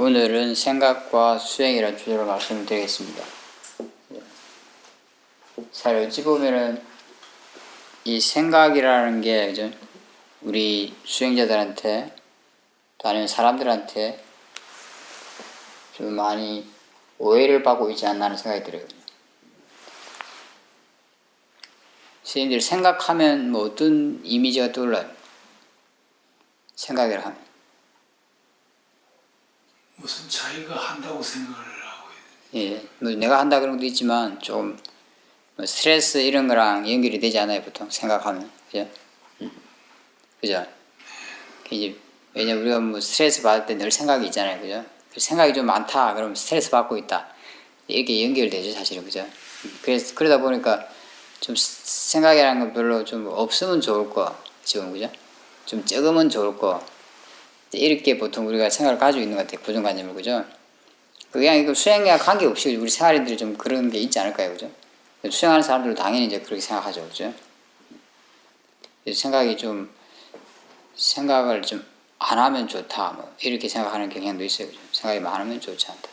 오늘은 생각과 수행이라는 주제로 말씀을 드리겠습니다. 사실 어찌 보면은 이 생각이라는 게 그죠? 우리 수행자들한테 또 아니면 사람들한테 좀 많이 오해를 받고 있지 않나 하는 생각이 들어요. 선생님들 생각하면 뭐 어떤 이미지가 떠올라요? 생각을 하면 무슨 자기가 한다고 생각을 하고 예, 뭐 내가 한다 그런 것도 있지만 좀 뭐 스트레스 이런 거랑 연결이 되지 않아요, 보통 생각하면. 그죠? 그죠? 이제 왜냐면 우리가 뭐 스트레스 받을 때 늘 생각이 있잖아요, 그죠? 생각이 좀 많다, 그러면 스트레스 받고 있다, 이렇게 연결되죠, 사실은. 그죠? 그래서 그러다 보니까 좀 생각이라는 건 별로 좀 없으면 좋을 거, 지금. 그죠? 좀 적으면 좋을 거, 이렇게 보통 우리가 생각을 가지고 있는 것 같아요, 고정관념을. 그죠? 그냥 이거 수행과 관계없이 우리 생활인들이 좀 그런 게 있지 않을까요, 그죠? 수행하는 사람들은 당연히 이제 그렇게 생각하죠, 그죠? 생각을 좀 안 하면 좋다, 뭐 이렇게 생각하는 경향도 있어요, 그죠? 생각이 많으면 좋지 않다.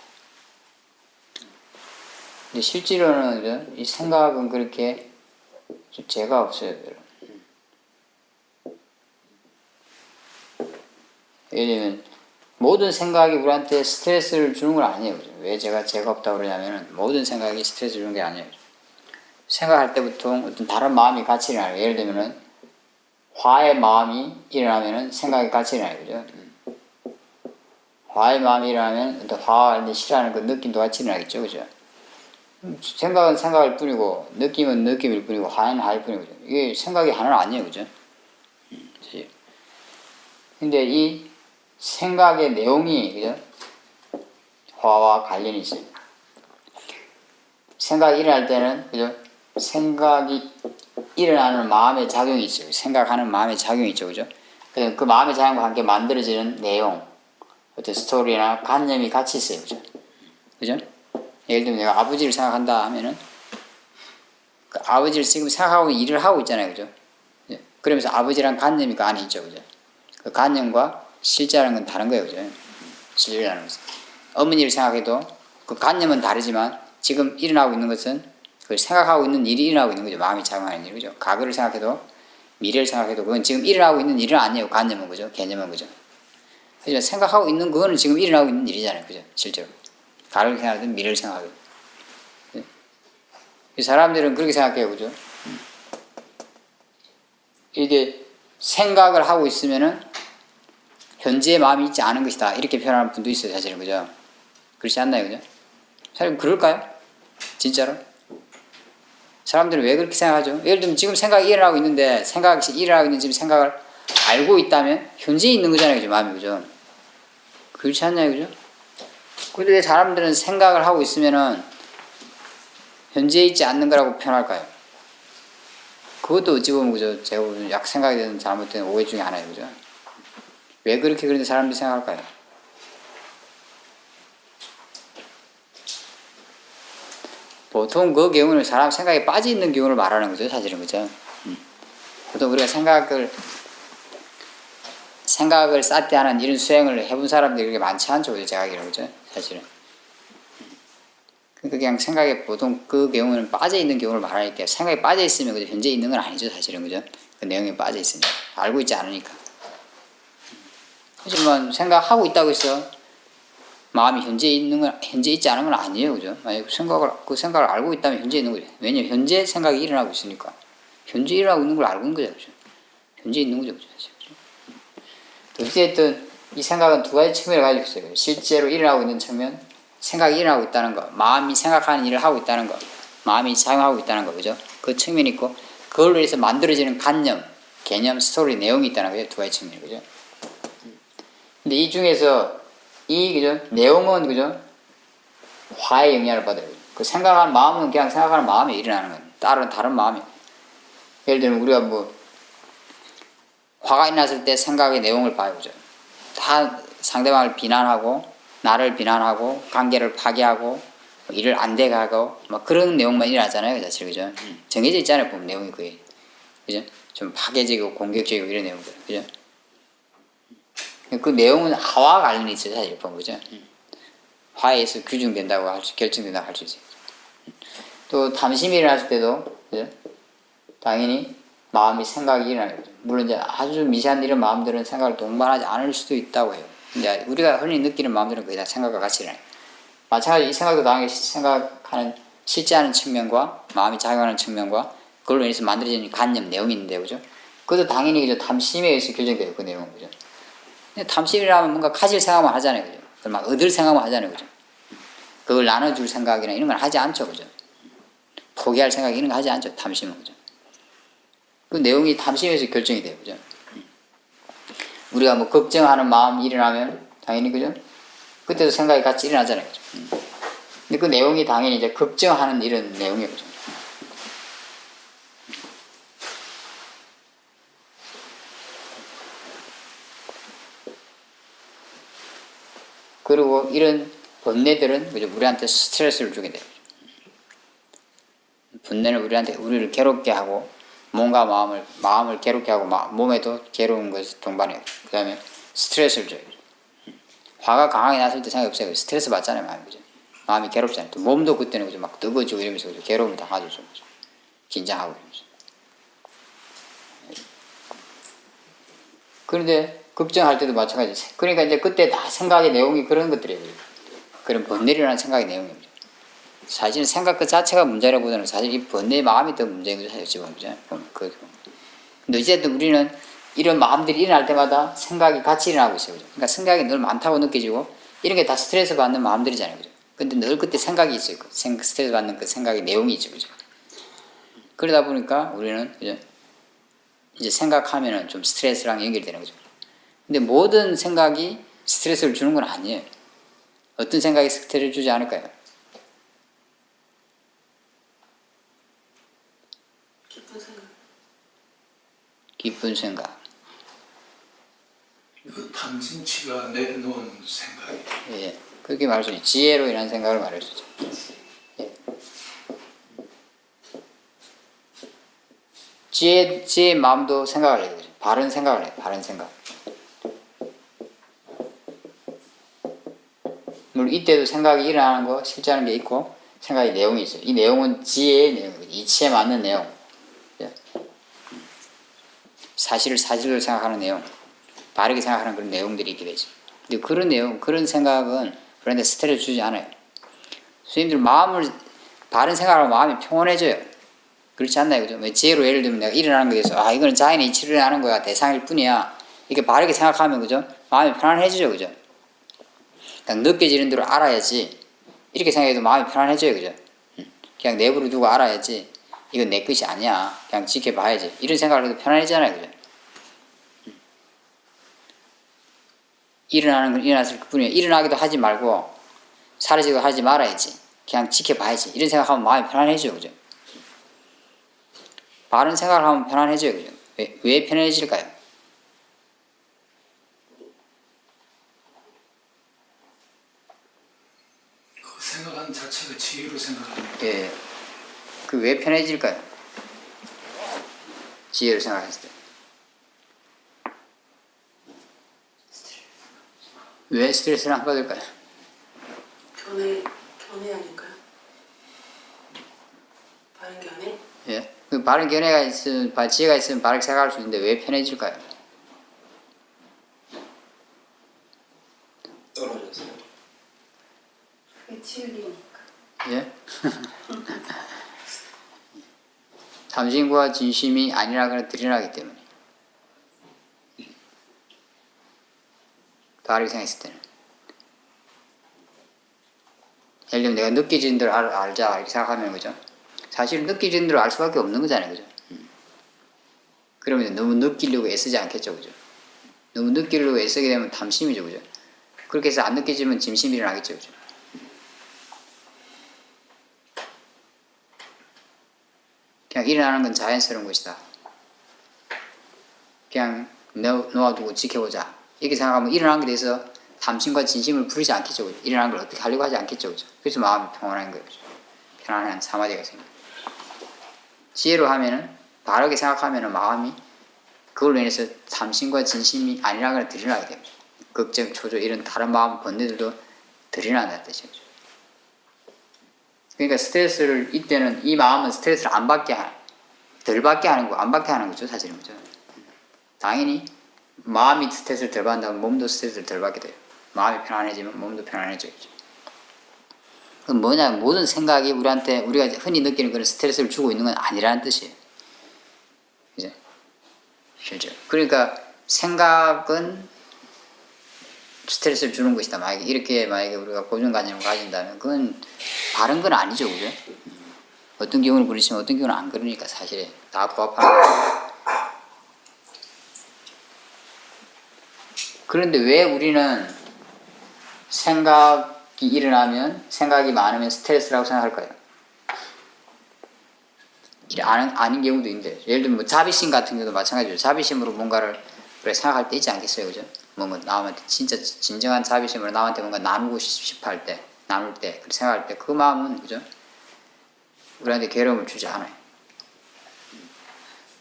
근데 실제로는 그죠? 이 생각은 그렇게 죄가 없어요, 별로. 예를 들면 모든 생각이 우리한테 스트레스를 주는 건 아니에요, 그죠? 왜 제가 죄가 없다고 그러냐면은 모든 생각이 스트레스 주는 게 아니에요. 생각할 때부터 어떤 다른 마음이 같이 일어나요. 예를 들면은 화의 마음이 일어나면은 생각이 같이 일어나요, 그죠? 화의 마음이 일어나면 어떤 화와 싫어하는 그 느낌도 같이 일어나겠죠, 그죠? 생각은 생각일 뿐이고 느낌은 느낌일 뿐이고 화는 화일 뿐이고, 그죠? 이게 생각이 하나는 아니에요, 그죠? 근데 이 생각의 내용이, 그죠? 화와 관련이 있어요. 생각이 일어날 때는, 그죠? 생각이 일어나는 마음의 작용이 있어요. 생각하는 마음의 작용이 있죠, 그죠? 그 마음의 작용과 함께 만들어지는 내용, 어떤 스토리나 관념이 같이 있어요, 그죠? 그죠? 예를 들면 내가 아버지를 생각한다 하면은 그 아버지를 지금 생각하고 일을 하고 있잖아요, 그죠? 그러면서 아버지란 관념이 그 안에 있죠, 그죠? 그 관념과 실제라는 건 다른 거예요, 그죠? 실제라는 것은. 어머니를 생각해도 그 관념은 다르지만 지금 일어나고 있는 것은 그 생각하고 있는 일이 일어나고 있는 거죠. 마음이 작용하는 일, 그죠? 과거를 생각해도 미래를 생각해도 그건 지금 일어나고 있는 일은 아니에요. 관념은, 그죠? 개념은, 그죠? 그죠? 생각하고 있는 그거는 지금 일어나고 있는 일이잖아요, 그죠? 실제로. 과거를 생각하든 미래를 생각하든. 이 사람들은 그렇게 생각해요, 그죠? 이게 생각을 하고 있으면은 현재의 마음이 있지 않은 것이다, 이렇게 표현하는 분도 있어요, 사실은. 그죠? 그렇지 않나요, 그죠? 사실 그럴까요? 진짜로? 사람들은 왜 그렇게 생각하죠? 예를 들면 지금 생각이 일어나고 있는데, 생각이 일어나고 있는 지금 생각을 알고 있다면 현재에 있는 거잖아요, 그죠? 마음이. 그죠? 그렇지 않나요, 그죠? 근데 사람들은 생각을 하고 있으면은 현재에 있지 않는 거라고 표현할까요? 그것도 어찌 보면, 그죠? 제가 보면 약 생각이 되는 잘못된 오해 중에 하나예요, 그죠? 왜 그렇게 그런데 사람들이 생각할까요? 보통 그 경우는 사람 생각에 빠져 있는 경우를 말하는 거죠, 사실은. 그죠? 보통 우리가 생각을 쌓게 하는 이런 수행을 해본 사람들이 그렇게 많지 않죠, 그죠? 제가 알기로는. 그죠? 사실은. 그냥 생각에 보통 그 경우는 빠져 있는 경우를 말하니까, 생각에 빠져 있으면 그죠? 현재 있는 건 아니죠, 사실은. 그죠? 그 내용에 빠져 있으니까. 알고 있지 않으니까. 하지만 생각하고 있다고 해서 마음이 현재 있지 않은 건 아니에요, 그죠? 만약 그 생각을 알고 있다면 현재 있는 거죠. 왜냐면 현재 생각이 일어나고 있으니까. 현재 일어나고 있는 걸 알고 있는 거죠, 그죠? 현재 있는 거죠, 그죠? 어쨌든 이 생각은 두 가지 측면을 가지고 있어요. 실제로 일어나고 있는 측면, 생각이 일어나고 있다는 거, 마음이 생각하는 일을 하고 있다는 거, 마음이 작용하고 있다는 거, 그죠? 그 측면이 있고, 그걸로 해서 만들어지는 관념, 개념, 스토리, 내용이 있다는 거죠. 두 가지 측면이, 그죠? 근데 이 중에서 그죠? 내용은, 그죠? 화의 영향을 받아요. 그 생각하는 마음은 그냥 생각하는 마음에 일어나는 거예요. 다른 마음이에요. 예를 들면 우리가 뭐 화가 났을 때 생각의 내용을 봐요, 그죠? 다 상대방을 비난하고, 나를 비난하고, 관계를 파괴하고, 일을 안 되게 하고, 막 그런 내용만 일어나잖아요, 사실. 그죠? 정해져 있잖아요, 보면 내용이 그게. 그죠? 좀 파괴적이고 공격적이고 이런 내용들. 그죠? 그 내용은 화와 관련이 있어요, 사실. 보면. 그죠? 화해에서 규정된다고 결정된다고 할 수 있어요. 또 탐심이 일어났을 때도 그죠? 당연히 마음이 생각이 일어나요. 물론 이제 아주 미세한 이런 마음들은 생각을 동반하지 않을 수도 있다고 해요. 이제 우리가 흔히 느끼는 마음들은 거의 다 생각과 같이 일어나요. 마찬가지로 이 생각도 당연히 생각하는 실제하는 측면과 마음이 작용하는 측면과 그걸로 인해서 만들어지는 관념, 내용이 있는데 그죠? 그것도 당연히 그죠? 탐심에 의해서 결정돼요. 그 내용은 그죠? 근데 탐심이라면 뭔가 가질 생각만 하잖아요. 그죠? 그걸 막 얻을 생각만 하잖아요. 그죠? 그걸 나눠줄 생각이나 이런 건 하지 않죠. 그죠? 포기할 생각 이런 거 하지 않죠. 탐심은 그죠? 그 내용이 탐심에서 결정이 돼요. 그죠? 우리가 뭐 걱정하는 마음이 일어나면 당연히 그죠? 그때도 생각이 같이 일어나잖아요. 그죠? 근데 그 내용이 당연히 이제 걱정하는 이런 내용이에요. 그죠? 그리고 이런 번뇌들은 그죠? 우리한테 스트레스를 주게 돼요. 분뇌는 우리를 괴롭게 하고 몸과 마음을 괴롭게 하고 몸에도 괴로운 것이 동반해요. 그 다음에 스트레스를 줘요. 화가 강하게 났을 때 생각이 없어요. 스트레스 받잖아요, 마음이. 그죠? 마음이 괴롭잖아요. 또 몸도 그때는 그죠? 막 뜨거워지고 이러면서 그죠? 괴로움을 당하죠. 좀, 그죠? 긴장하고 이러면서. 그런데 걱정할 때도 마찬가지. 그러니까 이제 그때 다 생각의 내용이 그런 것들이에요. 그런 번뇌라는 생각의 내용입니다. 사실은 생각 그 자체가 문제라보다는 사실 이 번뇌의 마음이 더 문제인 거죠. 사실 지금 근데 어쨌든 우리는 이런 마음들이 일어날 때마다 생각이 같이 일어나고 있어요. 그죠? 그러니까 생각이 늘 많다고 느껴지고 이런 게 다 스트레스 받는 마음들이잖아요. 그죠? 근데 늘 그때 생각이 있어요. 스트레스 받는 그 생각의 내용이 있죠. 그죠? 그러다 보니까 우리는 그죠? 이제 생각하면은 좀 스트레스랑 연결되는 거죠. 근데 모든 생각이 스트레스를 주는 건 아니에요. 어떤 생각이 스트레스를 주지 않을까요? 기쁜 생각. 그 탐진치가 내려놓은 생각이 예, 그렇게 말할 수 있죠. 지혜로 인한 생각을 말할 수 있죠. 예. 지혜의 마음도 생각을 해요. 바른 생각을 해요. 바른 생각. 물론 이때도 생각이 일어나는 거, 실제하는 게 있고 생각의 내용이 있어요. 이 내용은 지혜의 내용이에요. 이치에 맞는 내용. 사실을 사실로 생각하는 내용, 바르게 생각하는 그런 내용들이 있게 되죠. 근데 그런 내용, 그런 생각은 그런데 스트레스 주지 않아요. 선생님들 마음을 바른 생각하면 마음이 평온해져요. 그렇지 않나요? 그죠? 지혜로 예를 들면 내가 일어나는 거에 대해서 이거는 자연의 이치로 일어나는 거야. 대상일 뿐이야. 이렇게 바르게 생각하면 그죠? 마음이 편안해지죠. 그죠? 그냥 느껴지는 대로 알아야지. 이렇게 생각해도 마음이 편안해져요. 그죠? 그냥 내버려 두고 알아야지. 이건 내 것이 아니야. 그냥 지켜봐야지. 이런 생각을 해도 편안해지잖아요. 그죠? 일어나는 건 일어났을 뿐이에요. 일어나기도 하지 말고 사라지기도 하지 말아야지. 그냥 지켜봐야지. 이런 생각하면 마음이 편안해져요. 그죠? 바른 생각을 하면 편안해져요. 그죠? 왜 편안해질까요? 그 생각하는 자체가 지혜로 생각하는 예. 그 왜 편해질까요? 지혜로 생각했을 때. 왜 스트레스를 안 받을까요? 견해 아닐까요? 바른 견해? 예. 그 바른 견해가 있으면, 지혜가 있으면 바르게 생각할 수 있는데 왜 편해질까요? 떨어졌어요. 그게 치유리니까. 예? 탐심과 진심이 아니라거나 드러나기 때문에. 바르게 생각했을 때는. 예를 들면 내가 느껴지는 대로 알자 이렇게 생각하면 그죠? 사실은 느껴지는 대로 알 수밖에 없는 거잖아요. 그죠? 그러면 너무 느끼려고 애쓰지 않겠죠. 그죠? 너무 느끼려고 애쓰게 되면 탐심이죠. 그죠? 그렇게 해서 안 느껴지면 진심이 일어나겠죠. 그죠? 그냥 일어나는 건 자연스러운 것이다. 그냥 놓아두고 지켜보자. 이렇게 생각하면 일어나는 것에 대해서 탐심과 진심을 부리지 않겠죠. 그죠? 일어나는 걸 어떻게 하려고 하지 않겠죠. 그죠? 그래서 마음이 평온한 거예요. 그죠? 편안한 사마디가 생겨요. 지혜로 하면은 바르게 생각하면은 마음이 그걸로 인해서 탐심과 진심이 아니라는 걸 드러나게 됩니다. 걱정, 초조 이런 다른 마음 번뇌들도 들이난다는 뜻이죠. 그러니까 스트레스를 이때는 이 마음은 스트레스를 덜 받게 하는 거, 안 받게 하는 거죠, 사실은. 그죠? 당연히 마음이 스트레스를 덜 받는다면 몸도 스트레스를 덜 받게 돼요. 마음이 편안해지면 몸도 편안해져요. 그럼 뭐냐, 모든 생각이 우리한테 우리가 흔히 느끼는 그런 스트레스를 주고 있는 건 아니라는 뜻이에요. 그죠? 실제. 그러니까 생각은 스트레스를 주는 것이다. 만약에 우리가 고정관념을 가진다면 그건 바른 건 아니죠, 그죠? 어떤 경우는 그렇지만 어떤 경우는 안 그러니까 사실에 다 부합하는 거예요. 그런데 왜 우리는 생각이 일어나면, 생각이 많으면 스트레스라고 생각할까요? 아닌 경우도 있는데, 예를 들면 뭐 자비심 같은 경우도 마찬가지죠. 자비심으로 뭔가를 생각할 때 있지 않겠어요, 그죠? 뭔가 남한테 진짜 진정한 자비심으로 남한테 뭔가 나누고 싶어 할 때, 나눌 때, 그렇게 생각할 때 그 마음은, 그죠? 우리한테 괴로움을 주지 않아요.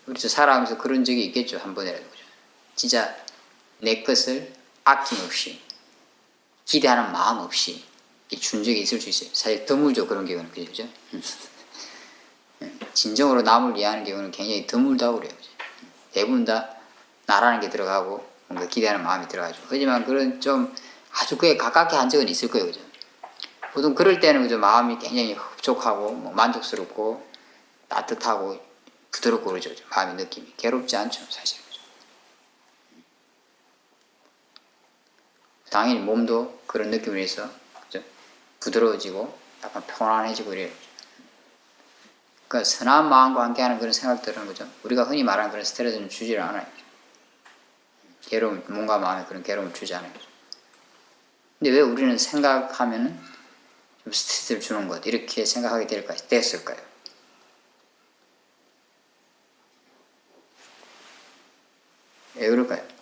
우리도 살아가면서 그런 적이 있겠죠, 한 번이라도, 그죠? 진짜 내 것을 아낌없이, 기대하는 마음 없이 준 적이 있을 수 있어요. 사실 드물죠, 그런 경우는, 그죠? 진정으로 남을 위하는 경우는 굉장히 드물다고 그래요. 대부분 다 나라는 게 들어가고 뭔가 기대하는 마음이 들어가죠. 하지만 그런 좀 아주 그에 가깝게 한 적은 있을 거예요. 그죠? 보통 그럴 때는 그죠? 마음이 굉장히 흡족하고 뭐 만족스럽고 따뜻하고 부드럽고 그러죠. 마음의 느낌이 괴롭지 않죠, 사실. 당연히 몸도 그런 느낌을 해서 그죠? 부드러워지고 약간 편안해지고 이래요. 그러니까 선한 마음과 함께하는 그런 생각들은 그죠? 우리가 흔히 말하는 그런 스트레스는 주지를 않아요. 괴로움, 몸과 마음에 그런 괴로움을 주지 않아요. 근데 왜 우리는 생각하면은 좀 스트레스를 주는 것 이렇게 생각하게 됐을까요? 왜 그럴까요?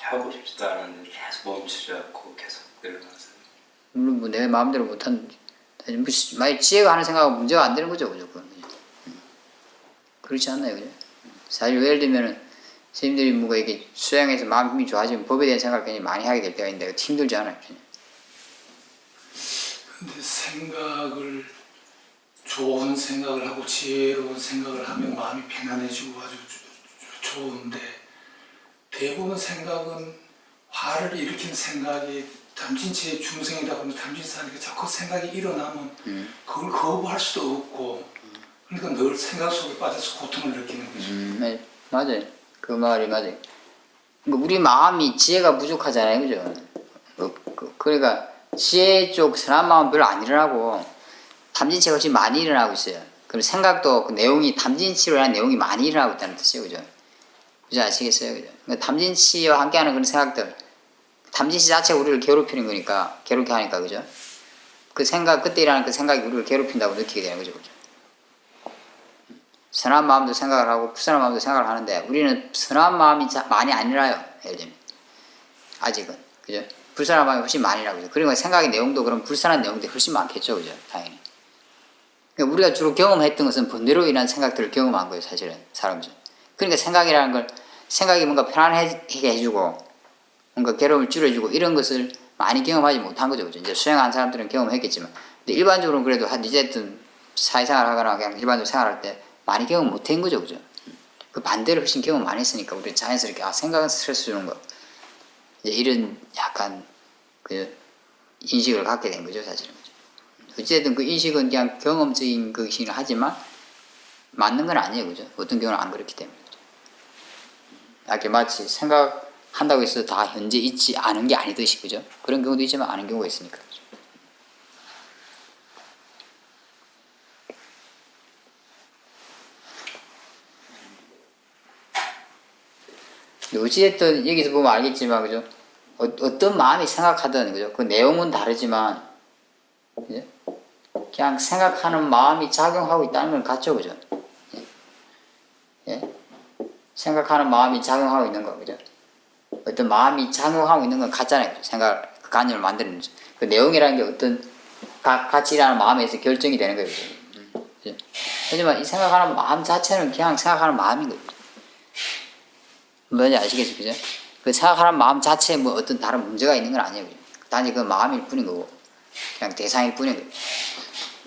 하고 싶지도 않은데 계속 멈추지 않고 계속 늘어나서. 물론 뭐 내 마음대로 못한, 만약 지혜가 하는 생각은 문제가 안 되는 거죠, 그죠? 그렇지 않나요, 그죠? 사실 예를 들면은 선생님들이 뭔가 이렇게 수양해서 마음 힘이 좋아지면 법에 대한 생각을 굉장히 많이 하게 될 때가 있는데 힘들지 않아요, 근데 생각을 좋은 생각을 하고 지혜로운 생각을 하면 마음이 편안해지고 아주 좋은데 대부분 생각은 화를 일으키는 생각이 담진치의 중생이다 보면 담진사니까 자꾸 생각이 일어나면 그걸 거부할 수도 없고 그러니까 늘 생각 속에 빠져서 고통을 느끼는 거죠. 네, 맞아요. 그 말이 맞아요. 우리 마음이 지혜가 부족하잖아요, 그죠? 그러니까 지혜 쪽 선한 마음은 별로 안 일어나고 담진치가 훨씬 많이 일어나고 있어요. 그리고 생각도 그 내용이 담진치로 인한 내용이 많이 일어나고 있다는 뜻이에요, 그죠? 그죠? 아시겠어요, 그죠? 그러니까 담진치와 함께하는 그런 생각들, 담진치 자체가 우리를 괴롭히는 거니까, 괴롭게 하니까, 그죠? 그 생각, 그때 일어나는 그 생각이 우리를 괴롭힌다고 느끼게 되는 거죠, 그죠? 선한 마음도 생각을 하고 불선한 마음도 생각을 하는데 우리는 선한 마음이 많이 안 일어나요. 예를 들면 아직은, 그죠? 불선한 마음이 훨씬 많이 일어나고, 그리고 생각의 내용도 그럼 불선한 내용들이 훨씬 많겠죠, 그죠? 당연히. 그러니까 우리가 주로 경험했던 것은 번뇌로 인한 생각들을 경험한 거예요, 사실은 사람들. 그러니까 생각이라는 걸, 생각이 뭔가 편안하게 해주고 뭔가 괴로움을 줄여주고 이런 것을 많이 경험하지 못한 거죠, 그죠? 이제 수행한 사람들은 경험했겠지만, 근데 일반적으로는 그래도 어쨌든 사회생활 하거나 그냥 일반적으로 생활할 때 많이 경험 못한 거죠, 그죠? 그 반대로 훨씬 경험 많이 했으니까 우리 자연스럽게 생각은 스트레스 주는 거, 이제 이런 약간 그 인식을 갖게 된 거죠, 사실은. 어쨌든 그 인식은 그냥 경험적인 것이긴 하지만 맞는 건 아니에요, 그죠? 어떤 경우는 안 그렇기 때문에. 이렇게 마치 생각한다고 해서 다 현재 있지 않은 게 아니듯이, 그죠? 그런 경우도 있지만 아는 경우가 있으니까. 그죠? 어찌됐든 여기서 보면 알겠지만, 그죠? 어떤 마음이 생각하든, 그죠? 그 내용은 다르지만, 그죠? 그냥 생각하는 마음이 작용하고 있다는 건 같죠, 그죠? 예? 생각하는 마음이 작용하고 있는 거, 그죠? 어떤 마음이 작용하고 있는 건 같잖아요, 그죠? 생각, 그 관념을 만드는 거죠. 그 내용이라는 게 어떤 가치라는 마음에서 결정이 되는 거예요, 그죠? 하지만 이 생각하는 마음 자체는 그냥 생각하는 마음인 거죠. 뭔지 아시겠죠, 그죠? 그 생각하는 마음 자체에 뭐 어떤 다른 문제가 있는 건 아니에요. 그죠? 단지 그 마음일 뿐인 거고, 그냥 대상일 뿐인 거예요.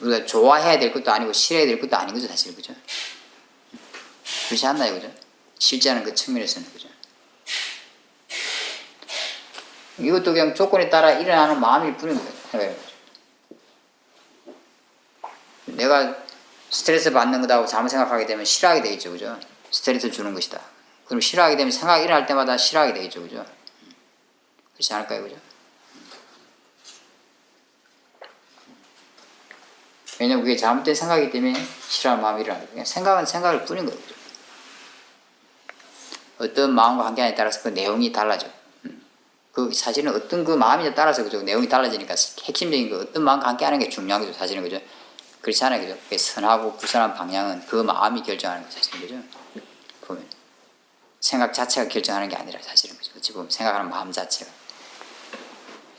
우리가 좋아해야 될 것도 아니고 싫어야 될 것도 아닌 거죠, 사실. 그죠? 그렇지 않나요? 그죠? 실제하는 그 측면에서는. 그죠? 이것도 그냥 조건에 따라 일어나는 마음일 뿐인 거예요. 내가 스트레스 받는 거다고 잘못 생각하게 되면 싫어하게 되겠죠. 그죠? 스트레스 주는 것이다. 그럼 싫어하게 되면 생각이 일어날 때마다 싫어하게 되겠죠. 그죠? 그렇지 않을까요? 그죠? 왜냐면 그게 잘못된 생각이기 때문에 싫어하는 마음이 일어나는 거예요. 생각은 생각일 뿐인 거예요. 그죠? 어떤 마음과 관계하냐에 따라서 그 내용이 달라져. 그 사실은 어떤 그 마음에 따라서 그죠? 내용이 달라지니까 핵심적인 그 어떤 마음과 함께하는 게 중요한 거죠. 사실은 그죠? 그렇지 않아요. 그죠? 그 선하고 불선한 방향은 그 마음이 결정하는 거죠. 사실은 그죠? 보면 생각 자체가 결정하는 게 아니라 사실은 그죠? 어찌 보면 생각하는 마음 자체가.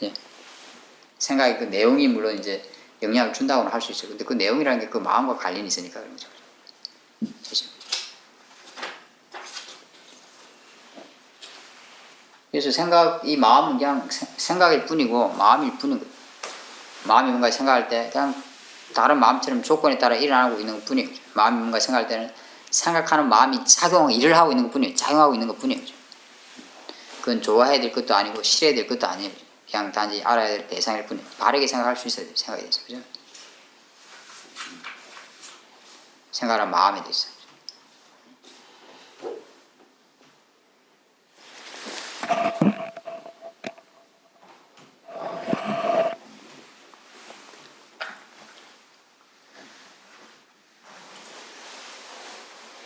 예. 생각의 그 내용이 물론 이제 영향을 준다고는 할 수 있죠. 근데 그 내용이라는 게 그 마음과 관련이 있으니까 그런 거죠. 그죠? 그래서 이 마음은 그냥 생각일 뿐이고 마음일 뿐인 거예요. 마음이 뭔가 생각할 때 그냥 다른 마음처럼 조건에 따라 일어나고 있는 것 뿐이에요. 마음이 뭔가 생각할 때는 생각하는 마음이 일을 하고 있는 것 뿐이에요. 작용하고 있는 것 뿐이에요. 그건 좋아해야 될 것도 아니고 싫어야 될 것도 아니에요. 그냥 단지 알아야 될 대상일 뿐이에요. 바르게 생각할 수 있어야 돼요. 생각에 대해서. 그죠? 생각하는 마음에 대해서.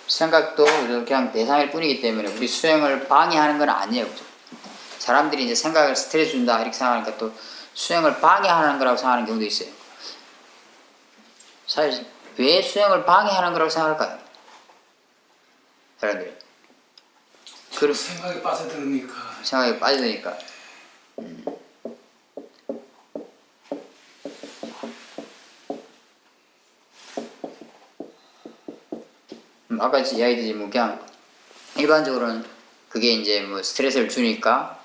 생각도 그냥 대상일 뿐이기 때문에 우리 수행을 방해하는 건 아니에요. 사람들이 이제 생각을 스트레스 준다 이렇게 생각하니까 또 수행을 방해하는 거라고 생각하는 경우도 있어요. 사실 왜 수행을 방해하는 거라고 생각할까요? 사람들이 생각에 빠져들으니까. 생각에 빠져드니까. 아까 이야기했듯이 뭐 그냥 일반적으로는 그게 이제 뭐 스트레스를 주니까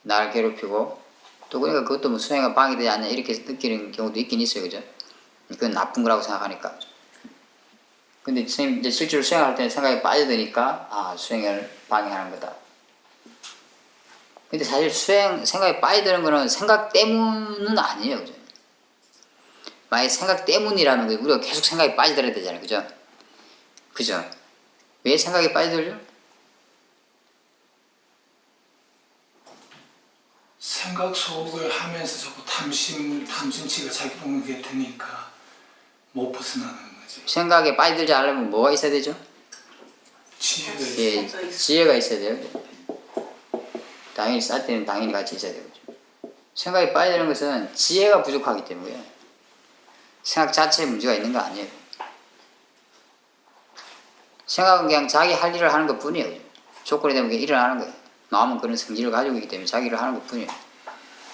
나를 괴롭히고 또 그러니까 그것도 뭐 수행에 방해되지 않냐 이렇게 느끼는 경우도 있긴 있어요. 그죠? 그건 나쁜 거라고 생각하니까. 근데 선생님 이제 실제로 수행할 때는 생각에 빠져드니까 아 수행을 방해하는 거다. 근데 사실 생각에 빠져드는 거는 생각 때문은 아니에요. 그죠? 만약에 생각 때문이라면 우리가 계속 생각에 빠져들어야 되잖아요. 그죠? 그죠? 왜 생각에 빠져들죠? 생각 속을 하면서 자꾸 탐심치가 작용하게 되니까 못 벗어나는 거지. 생각에 빠져들지 않으려면 뭐가 있어야 되죠? 지혜가 있어. 예, 지혜가 있어야 돼요. 당연히 쌀 때는 당연히 같이 있어야 되고. 생각에 빠져드는 것은 지혜가 부족하기 때문에 생각 자체에 문제가 있는 거 아니에요. 생각은 그냥 자기 할 일을 하는 것 뿐이에요. 조건이 되면 그게 일어나는 거예요. 마음은 그런 성질을 가지고 있기 때문에 자기 일을 하는 것 뿐이에요.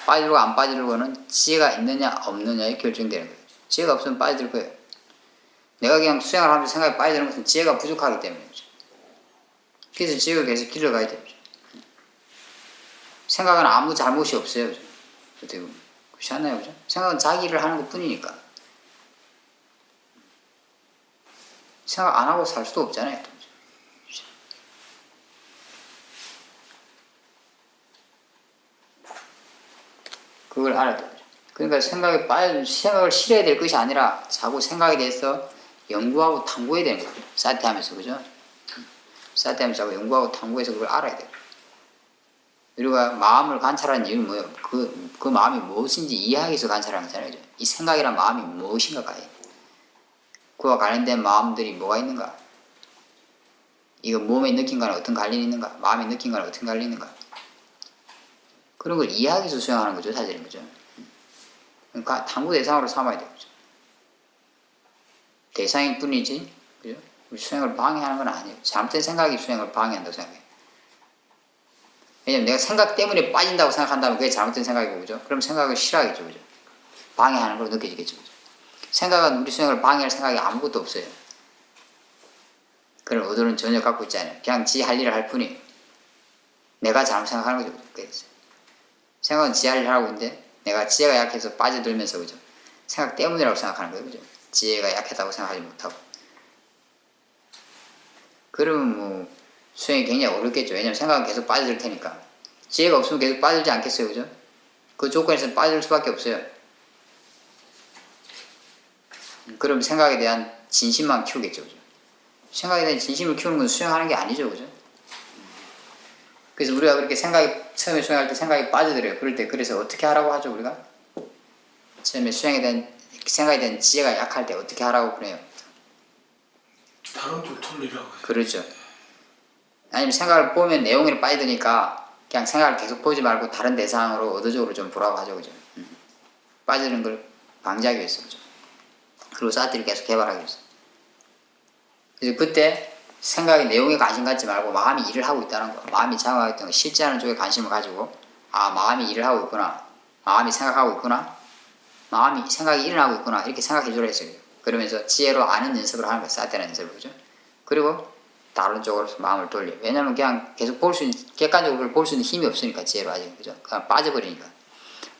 빠지려고 안 빠지려고는 지혜가 있느냐 없느냐에 결정되는 거예요. 지혜가 없으면 빠져들 거예요. 내가 그냥 수행을 하면서 생각에 빠져드는 것은 지혜가 부족하기 때문이죠. 그래서 지혜가 계속 길러가야 돼요. 생각은 아무 잘못이 없어요. 어떻게 보면. 그렇지 않나요? 그죠? 생각은 자기 일을 하는 것 뿐이니까. 생각 안 하고 살 수도 없잖아요. 그걸 알아야 돼요. 그러니까 생각을 싫어야 될 것이 아니라 자꾸 생각에 대해서 연구하고 탐구해야 되는 거예요. 사태하면서, 그죠? 사태하면서 자꾸 연구하고 탐구해서 그걸 알아야 돼요. 우리가 마음을 관찰하는 이유는 뭐예요? 그 마음이 무엇인지 이해하기 위해서 관찰하는 거잖아요. 그죠? 이 생각이란 마음이 무엇인가가 그와 관련된 마음들이 뭐가 있는가? 이거 몸의 느낌과는 어떤 관련이 있는가? 마음의 느낌과는 어떤 관련이 있는가? 그런 걸 이해하기 위해서 수행하는 거죠, 사실은. 그죠? 그러니까 탐구 대상으로 삼아야 돼요. 그죠? 대상일 뿐이지, 그죠? 우리 수행을 방해하는 건 아니에요. 잘못된 생각이 수행을 방해한다고 생각해요. 왜냐면 내가 생각 때문에 빠진다고 생각한다면 그게 잘못된 생각이고, 그죠? 그럼 생각을 싫어하겠죠, 그죠? 방해하는 걸로 느껴지겠죠, 그죠? 생각은 우리 수행을 방해할 생각이 아무것도 없어요. 그런 의도는 전혀 갖고 있지 않아요. 그냥 지 할 일을 할 뿐이에요. 내가 잘못 생각하는 거죠. 그래서 생각은 지혜를 하고 있는데 내가 지혜가 약해서 빠져들면서 그죠. 생각 때문이라고 생각하는 거예요. 그죠. 지혜가 약하다고 생각하지 못하고. 그러면 뭐 수행이 굉장히 어렵겠죠. 왜냐면 생각은 계속 빠져들 테니까. 지혜가 없으면 계속 빠지지 않겠어요. 그죠? 그 조건에서 빠질 수밖에 없어요. 그럼 생각에 대한 진심만 키우겠죠. 그죠? 생각에 대한 진심을 키우는 건 수행하는 게 아니죠. 그죠? 그래서 우리가 그렇게 처음에 수행할 때 생각이 빠져들어요. 그럴 때 그래서 어떻게 하라고 하죠, 우리가? 처음에 생각에 대한 지혜가 약할 때 어떻게 하라고 그래요? 다른 걸 돌리라고 해요. 그렇죠. 아니면 생각을 보면 내용에 빠지니까 그냥 생각을 계속 보지 말고 다른 대상으로 의도적으로 좀 보라고 하죠. 그죠? 빠지는 걸 방지하기 위해서. 그죠? 그리고 사트를 계속 개발하기 위해서. 그래서 그때 생각이 내용에 관심 갖지 말고 마음이 일을 하고 있다는 거. 마음이 작용하고 있다는 거. 실제하는 쪽에 관심을 가지고 마음이 일을 하고 있구나. 마음이 생각하고 있구나. 마음이 생각이 일어나고 있구나. 이렇게 생각해 주라 했어요. 그러면서 지혜로 아는 연습을 하는 거예요. 사트라는 연습을. 그죠? 그리고 다른 쪽으로 마음을 돌려. 왜냐면 그냥 계속 객관적으로 볼 수 있는 힘이 없으니까, 지혜로 아직. 그죠? 그냥 빠져버리니까.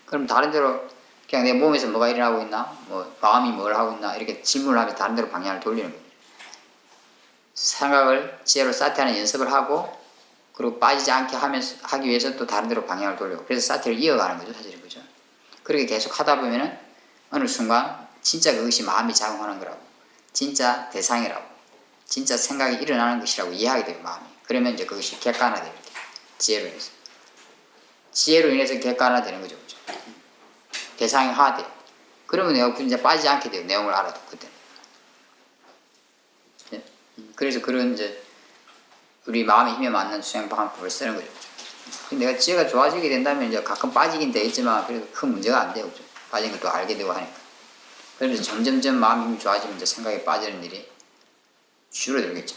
그럼 다른 데로 그냥 내 몸에서 뭐가 일어나고 있나? 마음이 뭘 하고 있나? 이렇게 질문을 하면 다른 데로 방향을 돌리는 거예요. 생각을 지혜로 사티하는 연습을 하고, 그리고 빠지지 않게 하기 위해서 또 다른 데로 방향을 돌리고. 그래서 사티를 이어가는 거죠, 사실은. 그죠? 그렇게 계속 하다 보면은 어느 순간 진짜 그것이 마음이 작용하는 거라고. 진짜 대상이라고. 진짜 생각이 일어나는 것이라고 이해하게 돼요, 마음이. 그러면 이제 그것이 객관화돼요. 지혜로 인해서. 지혜로 인해서 객관화되는 거죠. 그죠? 대상화돼요. 그러면 내가 진짜 빠지지 않게 돼요. 내용을 알아도, 그때는. 네? 그래서 그런 이제 우리 마음의 힘에 맞는 수행 방법을 쓰는 거죠. 내가 지혜가 좋아지게 된다면 이제 가끔 빠지긴 되겠지만 그래도 큰 문제가 안 돼요. 그죠? 빠진 것도 알게 되고 하니까. 그래서 점점점 마음 힘이 좋아지면 이제 생각에 빠지는 일이 줄어들겠죠.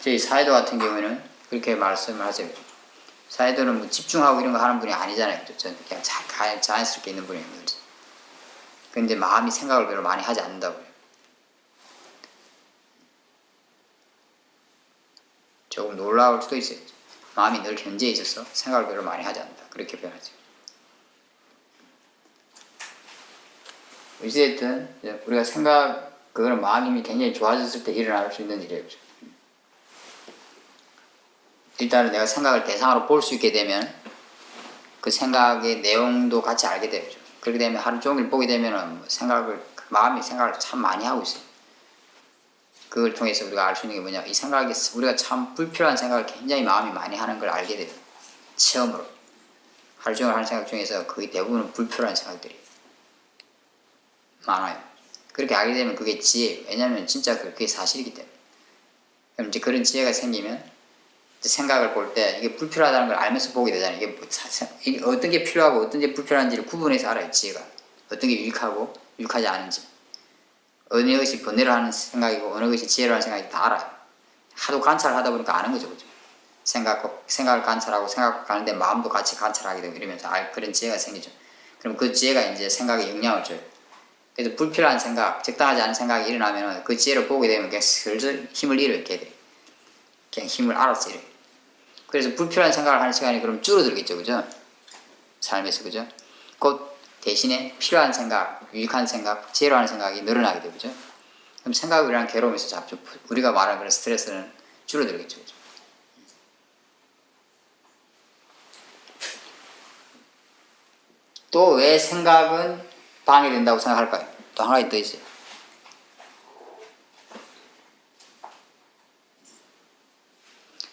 저희 사회도 같은 경우에는 그렇게 말씀을 하세요. 사회도는 뭐 집중하고 이런 거 하는 분이 아니잖아요. 저는 그냥 자연스럽게 있는 분이에요. 근데 마음이 생각을 별로 많이 하지 않는다고요. 조금 놀라울 수도 있어요. 마음이 늘 현재에 있어서 생각을 별로 많이 하지 않는다. 그렇게 표현하죠. 어찌됐든 우리가 그거는 마음이 굉장히 좋아졌을 때 일어날 수 있는 일이에요. 일단은 내가 생각을 대상으로 볼 수 있게 되면 그 생각의 내용도 같이 알게 되죠. 그렇게 되면 하루 종일 보게 되면은 마음이 생각을 참 많이 하고 있어요. 그걸 통해서 우리가 알 수 있는 게 뭐냐, 이 생각이 우리가 참 불필요한 생각을 굉장히 마음이 많이 하는 걸 알게 돼요. 처음으로 하루 종일 하는 생각 중에서 거의 대부분은 불필요한 생각들이 많아요. 그렇게 알게 되면 그게 지혜예요. 왜냐하면 진짜 그게 사실이기 때문에. 그럼 이제 그런 지혜가 생기면 생각을 볼 때 이게 불필요하다는 걸 알면서 보게 되잖아요. 이게 어떤 게 필요하고 어떤 게 불필요한지를 구분해서 알아요. 지혜가 어떤 게 유익하고 유익하지 않은지, 어느 것이 번뇌로 하는 생각이고 어느 것이 지혜로 하는 생각인지 다 알아요. 하도 관찰을 하다 보니까 아는 거죠. 그죠? 생각을 관찰하고 생각 가는데 마음도 같이 관찰하게 되고 이러면서 그런 지혜가 생기죠. 그럼 그 지혜가 이제 생각에 영향을 줘요. 그래서 불필요한 생각, 적당하지 않은 생각이 일어나면 그 지혜를 보게 되면 그냥 슬슬 힘을 잃게 돼요. 그냥 힘을 알아서 잃어요. 그래서 불필요한 생각을 하는 시간이 그럼 줄어들겠죠. 그죠? 삶에서. 그죠? 곧 대신에 필요한 생각, 유익한 생각, 지혜로 하는 생각이 늘어나게 되죠. 그죠? 그럼 생각으로 인한 괴로움에서 잡죠. 우리가 말하는 그런 스트레스는 줄어들겠죠. 그죠? 또 왜 생각은 방해된다고 생각할까요? 또 하나 더 있어요.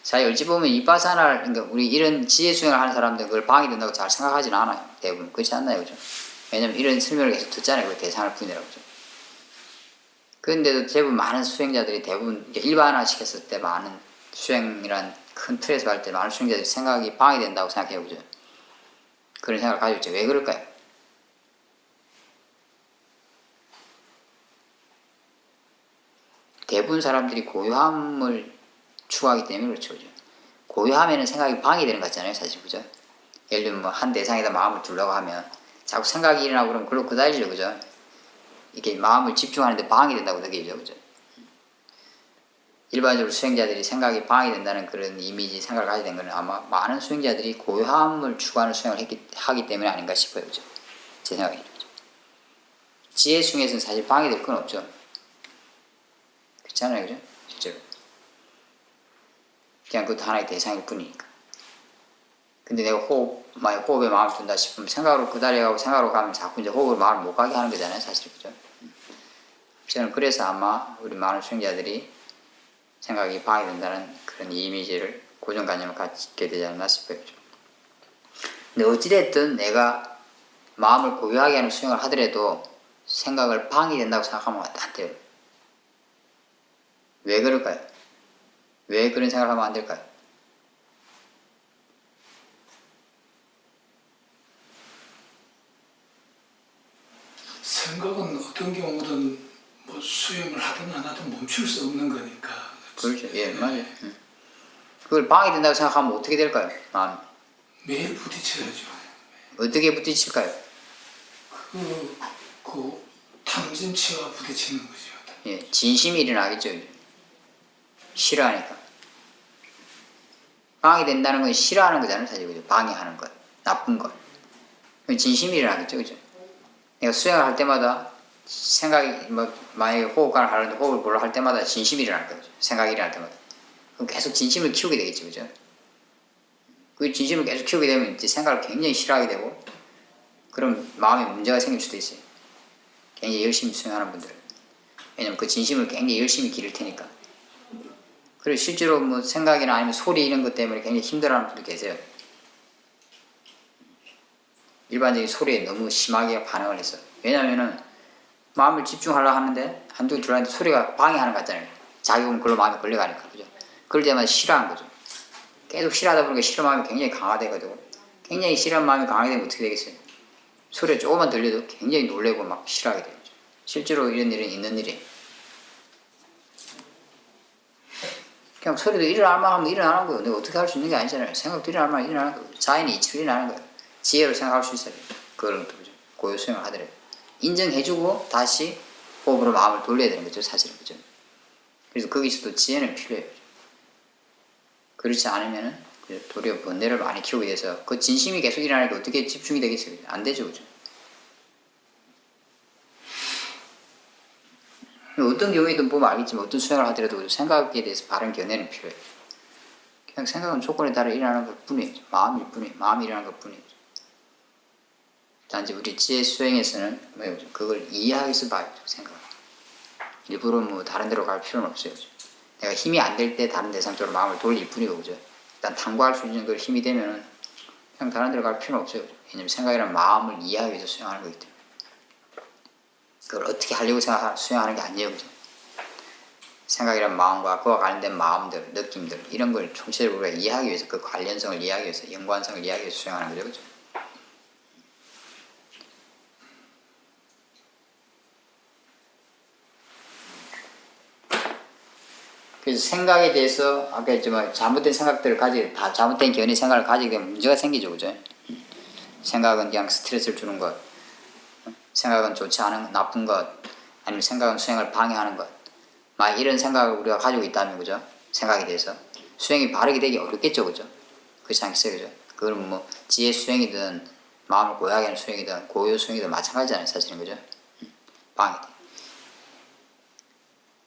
사실 어찌 보면 이빠사나를, 그러니까 우리 이런 지혜 수행을 하는 사람들 그걸 방해된다고 잘 생각하지는 않아요. 대부분. 그렇지 않나요? 그죠? 왜냐면 이런 설명을 계속 듣잖아요. 그 대상을 부인이라고. 그죠? 그런데도 대부분 많은 수행자들이 대부분 일반화시켰을 때 많은 수행이란 큰 틀에서 할 때 많은 수행자들이 생각이 방해된다고 생각해요. 그죠? 그런 생각을 가지고 있죠. 왜 그럴까요? 대부분 사람들이 고요함을 추구하기 때문에 그렇죠. 그죠? 고요함에는 생각이 방해되는 것 같잖아요. 사실. 그죠? 예를 들면 한 대상에다 마음을 두려고 하면 자꾸 생각이 일어나고 그러면 글로 그달리죠. 그죠? 이렇게 마음을 집중하는데 방해된다고 느끼죠. 그죠? 일반적으로 수행자들이 생각이 방해된다는 그런 이미지 생각을 가지게 된 것은 아마 많은 수행자들이 고요함을 추구하는 수행을 하기 때문에 아닌가 싶어요. 그죠? 제 생각에는. 지혜 수행에서는 사실 방해될 건 없죠. 그렇잖아요. 그죠? 실제로. 그냥 그것도 하나의 대상일 뿐이니까. 근데 내가 호흡에 마음을 둔다 싶으면 생각으로 그다려가고 생각으로 가면 자꾸 이제 호흡으로 마음을 못 가게 하는 거잖아요. 사실. 그죠? 저는 그래서 아마 우리 많은 수행자들이 생각이 방해된다는 그런 이미지를 고정관념을 갖게 되지 않나 싶어요. 근데 어찌됐든 내가 마음을 고요하게 하는 수행을 하더라도 생각을 방해된다고 생각하면 안 돼요. 왜 그럴까요? 왜 그런 생각을 하면 안 될까요? 생각은 어떤 경우든 뭐 수행을 하든 안 하든 멈출 수 없는 거니까. 그렇죠. 예, 맞아요. 그걸 방해된다고 생각하면 어떻게 될까요? 마음 매일 부딪혀야죠. 어떻게 부딪힐까요? 그 탐진치와 부딪히는 거죠. 예, 진심이 일어나겠죠. 싫어하니까. 방해된다는 건 싫어하는 거잖아요. 사실 그죠? 방해하는 것, 나쁜 것. 진심이 일어나겠죠. 그죠? 내가 수행을 할 때마다 생각이 만약에 호흡관을 하는데 호흡을 보려 할 때마다 진심이 일어날 거죠. 생각이 일어날 때마다. 그럼 계속 진심을 키우게 되겠죠. 그죠? 그 진심을 계속 키우게 되면 이제 생각을 굉장히 싫어하게 되고 그럼 마음에 문제가 생길 수도 있어요. 굉장히 열심히 수행하는 분들은. 왜냐면 그 진심을 굉장히 열심히 기를 테니까. 그리고 실제로 뭐 생각이나 아니면 소리 이런 것 때문에 굉장히 힘들어하는 분도 계세요. 일반적인 소리에 너무 심하게 반응을 해서. 왜냐면은 마음을 집중하려고 하는데 한두 들어왔는데 소리가 방해하는 것 같잖아요. 자기는 그걸로 마음에 걸려가니까. 그죠? 그럴 때마다 싫어하는 거죠. 계속 싫어하다 보니까 싫은 마음이 굉장히 강화되거든요. 굉장히 싫은 마음이 강하게 되면 어떻게 되겠어요? 소리가 조금만 들려도 굉장히 놀래고 막 싫어하게 되죠. 실제로 이런 일은 있는 일이에요. 그냥 소리도 일어날 만하면 일어나는 거예요. 내가 어떻게 할 수 있는 게 아니잖아요. 생각도 일어날 만하면 일어나는 거예요. 자연이 이치로 일어나는 거예요. 지혜로 생각할 수 있어요. 그걸 고요 수행을 하더라도. 인정해주고 다시 호흡으로 마음을 돌려야 되는 거죠. 사실은. 그죠? 그래서 거기서도 지혜는 필요해요. 그렇지 않으면은 도리어 번뇌를 많이 키우게 돼서 그 진심이 계속 일어나니까 어떻게 집중이 되겠어요? 안 되죠. 그죠? 어떤 경우에든 보면 알겠지만 어떤 수행을 하더라도 생각에 대해서 바른 견해는 필요해요. 그냥 생각은 조건에 따라 일어나는 것 뿐이에요. 마음일 뿐이에요. 마음이 일어나는 것 뿐이에요. 단지 우리 지혜 수행에서는 그걸 이해하기 위해서 봐요. 생각을. 일부러 뭐 다른 데로 갈 필요는 없어요. 그죠? 내가 힘이 안 될 때 다른 대상 쪽으로 마음을 돌릴 뿐이고 그죠? 일단 탐구할 수 있는 그 힘이 되면은 그냥 다른 데로 갈 필요는 없어요. 그죠? 왜냐면 생각이란 마음을 이해하기 위해서 수행하는 거기 때문에. 그걸 어떻게 하려고 수행하는 게 아니에요. 그죠? 생각이란 마음과 그와 관련된 마음들, 느낌들 이런 걸 총체적으로 우리가 이해하기 위해서 그 관련성을 이해하기 위해서 연관성을 이해하기 위해서 수행하는 거죠. 그죠? 그래서 생각에 대해서 아까 했지만 잘못된 생각들을 다 잘못된 견해 생각을 가지게 되면 문제가 생기죠. 그죠? 생각은 그냥 스트레스를 주는 것, 생각은 좋지 않은 나쁜 것, 아니면 생각은 수행을 방해하는 것. 막 이런 생각을 우리가 가지고 있다면 그죠? 생각에 대해서 수행이 바르게 되기 어렵겠죠. 그죠? 그렇지 않겠어요. 그죠? 그건 뭐 지혜 수행이든 마음을 고요하게 하는 수행이든 고요 수행이든 마찬가지잖아요. 사실은. 그죠?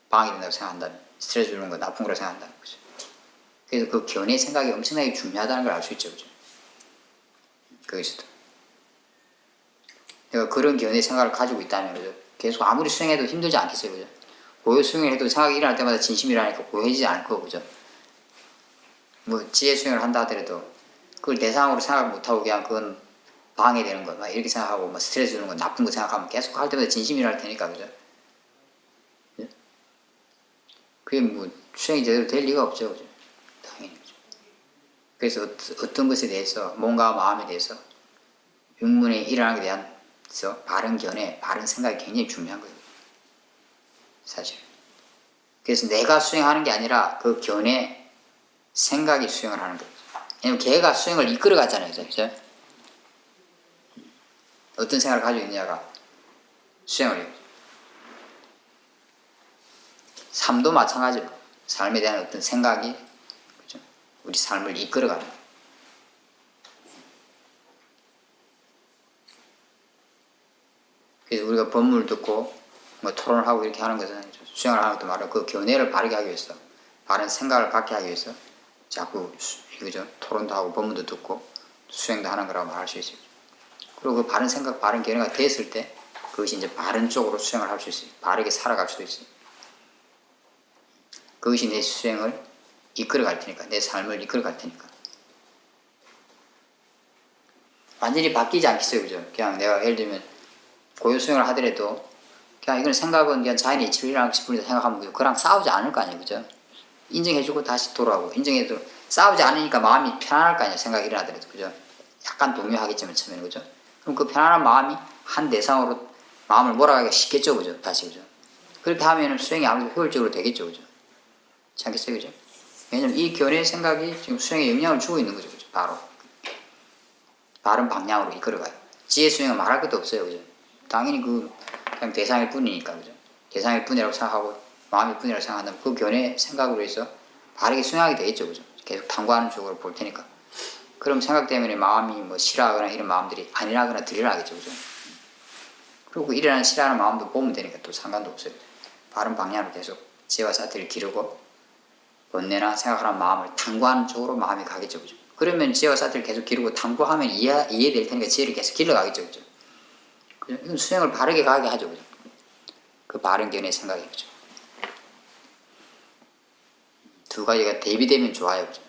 방해된다고 생각한다면 스트레스 주는 거 나쁜 거라고 생각한다는 거죠. 그래서 그 견해 생각이 엄청나게 중요하다는 걸 알 수 있죠. 그죠? 거기서도. 내가 그런 견해 생각을 가지고 있다면 그죠? 계속 아무리 수행해도 힘들지 않겠어요. 그죠? 고요 수행을 해도 생각이 일어날 때마다 진심이 일어나니까 고요해지지 않을 거고. 그죠? 뭐 지혜 수행을 한다 하더라도 그걸 대상으로 생각을 못하고 그냥 그건 방해되는 거 막 이렇게 생각하고 뭐 스트레스 주는 거 나쁜 거 생각하면 계속 할 때마다 진심이 일어날 테니까. 그죠? 그게 뭐 수행이 제대로 될 리가 없죠. 그죠? 당연히. 그래서 어떤 것에 대해서 몸과 마음에 대해서 육문에 일어나게 대해서 바른 견해, 바른 생각이 굉장히 중요한 거예요. 사실. 그래서 내가 수행하는 게 아니라 그 견해, 생각이 수행을 하는 거예요. 왜냐면 걔가 수행을 이끌어 갔잖아요. 그죠? 어떤 생각을 가지고 있느냐가 수행을 해요. 삶도 마찬가지로 삶에 대한 어떤 생각이 그죠? 우리 삶을 이끌어가는. 그래서 우리가 법문을 듣고 뭐 토론을 하고 이렇게 하는 것은 수행을 하는 것도 말이야. 그 견해를 바르게 하기 위해서, 바른 생각을 갖게 하기 위해서 자꾸 그죠? 토론도 하고 법문도 듣고 수행도 하는 거라고 말할 수 있어요. 그리고 그 바른 생각, 바른 견해가 됐을 때 그것이 이제 바른 쪽으로 수행을 할 수 있어요. 바르게 살아갈 수도 있어요. 그것이 내 수행을 이끌어갈 테니까, 내 삶을 이끌어갈 테니까. 완전히 바뀌지 않겠어요, 그죠? 그냥 내가 예를 들면 고요 수행을 하더라도 그냥 이건 생각은 그냥 자연의 이치로 일어나고 싶으니까 생각하면 그랑 싸우지 않을 거 아니에요, 그죠? 인정해주고 다시 돌아오고, 인정해도 싸우지 않으니까 마음이 편안할 거 아니에요, 생각이 일어나더라도, 그죠? 약간 동요하겠지만 처음에는, 그죠? 그럼 그 편안한 마음이 한 대상으로 마음을 몰아가기가 쉽겠죠, 그죠? 다시, 그죠? 그렇게 하면 수행이 아무래도 효율적으로 되겠죠, 그죠? 그렇지 않겠어요, 그죠? 왜냐면 이 견해 생각이 지금 수행에 영향을 주고 있는 거죠, 그죠? 바로. 바른 방향으로 이끌어가요. 지혜 수행은 말할 것도 없어요, 그죠? 당연히 그냥 대상일 뿐이니까, 그죠? 대상일 뿐이라고 생각하고 마음일 뿐이라고 생각한다면 그 견해 생각으로 해서 바르게 수행하게 되겠죠, 그죠? 계속 탐구하는 쪽으로 볼 테니까. 그럼 생각 때문에 마음이 뭐 싫어하거나 이런 마음들이 안일하거나 들일하겠죠, 그죠? 그리고 그 일어나는 싫어하는 마음도 보면 되니까 또 상관도 없어요. 바른 방향으로 계속 지혜와 사티를 기르고 번뇌나 생각하는 마음을 탐구하는 쪽으로 마음이 가겠죠, 그죠? 그러면 지혜와 사티를 계속 기르고 탐구하면 이해될 테니까 지혜를 계속 길러가겠죠, 그죠? 이건 수행을 바르게 가게 하죠, 그죠? 그 바른 견해의 생각이, 그죠? 두 가지가 대비되면 좋아요, 그죠?